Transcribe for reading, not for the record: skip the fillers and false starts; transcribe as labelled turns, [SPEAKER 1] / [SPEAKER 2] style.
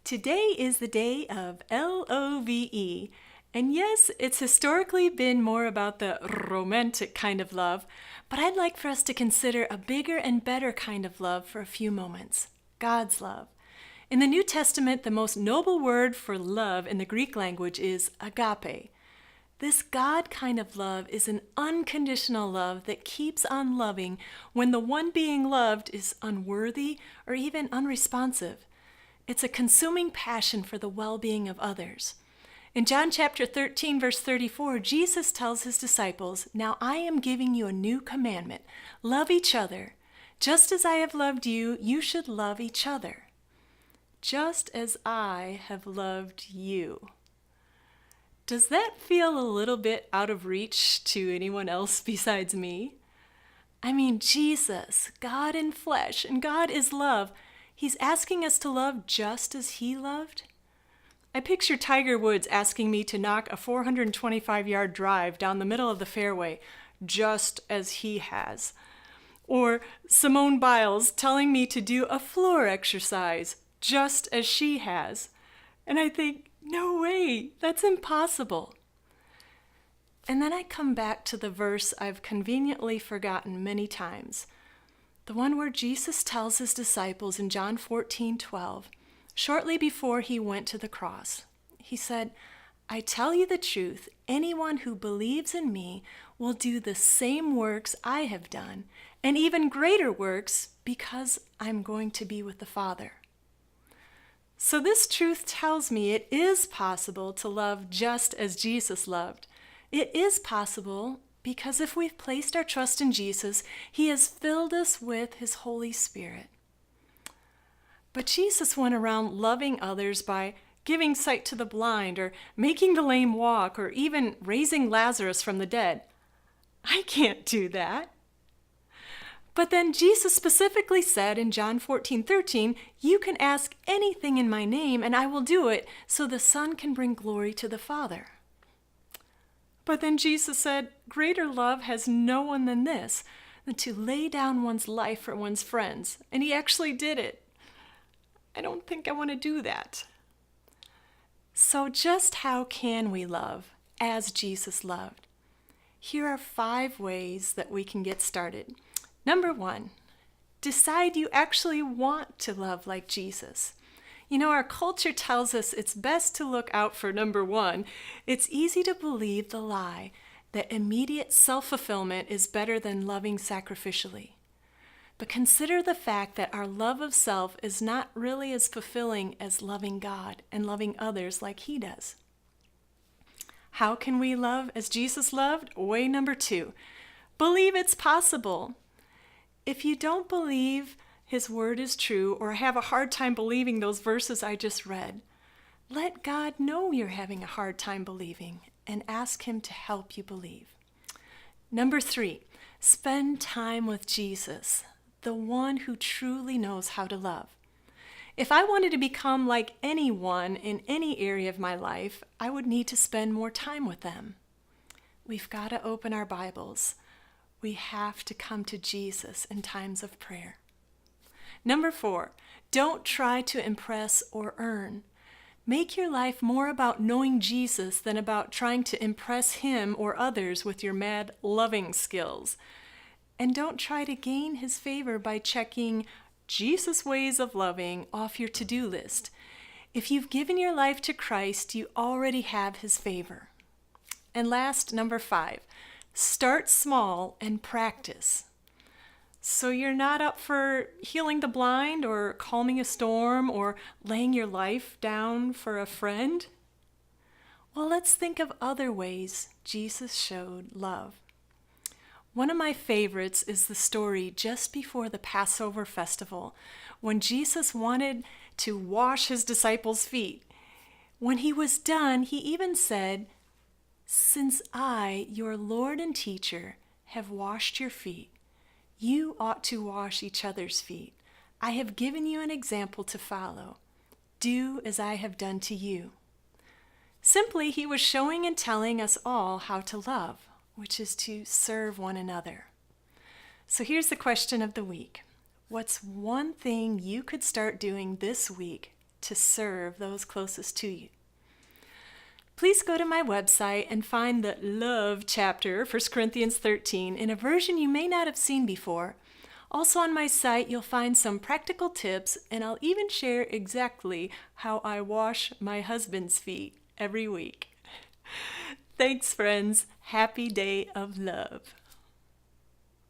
[SPEAKER 1] Today is the day of Love, and yes, it's historically been more about the romantic kind of love, but I'd like for us to consider a bigger and better kind of love for a few moments: God's love. In the New Testament, the most noble word for love in the Greek language is agape. This God kind of love is an unconditional love that keeps on loving when the one being loved is unworthy or even unresponsive. It's a consuming passion for the well-being of others. In John chapter 13, verse 34, Jesus tells his disciples, "Now I am giving you a new commandment. Love each other. Just as I have loved you, you should love each other. Just as I have loved you." Does that feel a little bit out of reach to anyone else besides me? I mean, Jesus, God in flesh, and God is love. He's asking us to love just as he loved. I picture Tiger Woods asking me to knock a 425-yard drive down the middle of the fairway, just as he has. Or Simone Biles telling me to do a floor exercise, just as she has. And I think, no way, that's impossible. And then I come back to the verse I've conveniently forgotten many times. The one where Jesus tells his disciples in John 14:12, shortly before he went to the cross, he said, "I tell you the truth, anyone who believes in me will do the same works I have done, and even greater works, because I'm going to be with the Father." So this truth tells me it is possible to love just as Jesus loved. It is possible because if we've placed our trust in Jesus, he has filled us with his Holy Spirit. But Jesus went around loving others by giving sight to the blind, or making the lame walk, or even raising Lazarus from the dead. I can't do that. But then Jesus specifically said in John 14:13, "You can ask anything in my name, and I will do it, so the Son can bring glory to the Father." But then Jesus said, "Greater love has no one than this, than to lay down one's life for one's friends." And he actually did it. I don't think I want to do that. So just how can we love as Jesus loved? Here are 5 ways that we can get started. Number 1, decide you actually want to love like Jesus. You know, our culture tells us it's best to look out for number 1. It's easy to believe the lie that immediate self-fulfillment is better than loving sacrificially. But consider the fact that our love of self is not really as fulfilling as loving God and loving others like he does. How can we love as Jesus loved? Way number 2, believe it's possible. If you don't believe his word is true, or have a hard time believing those verses I just read, let God know you're having a hard time believing and ask him to help you believe. Number 3, spend time with Jesus, the one who truly knows how to love. If I wanted to become like anyone in any area of my life, I would need to spend more time with them. We've got to open our Bibles. We have to come to Jesus in times of prayer. Number 4, don't try to impress or earn. Make your life more about knowing Jesus than about trying to impress him or others with your mad loving skills. And don't try to gain his favor by checking Jesus' ways of loving off your to-do list. If you've given your life to Christ, you already have his favor. And last, number 5, start small and practice. So you're not up for healing the blind, or calming a storm, or laying your life down for a friend? Well, let's think of other ways Jesus showed love. One of my favorites is the story just before the Passover festival, when Jesus wanted to wash his disciples' feet. When he was done, he even said, "Since I, your Lord and teacher, have washed your feet, you ought to wash each other's feet. I have given you an example to follow. Do as I have done to you." Simply, he was showing and telling us all how to love, which is to serve one another. So here's the question of the week. What's one thing you could start doing this week to serve those closest to you. Please go to my website and find the love chapter, 1 Corinthians 13, in a version you may not have seen before. Also on my site, you'll find some practical tips, and I'll even share exactly how I wash my husband's feet every week. Thanks, friends. Happy Day of Love.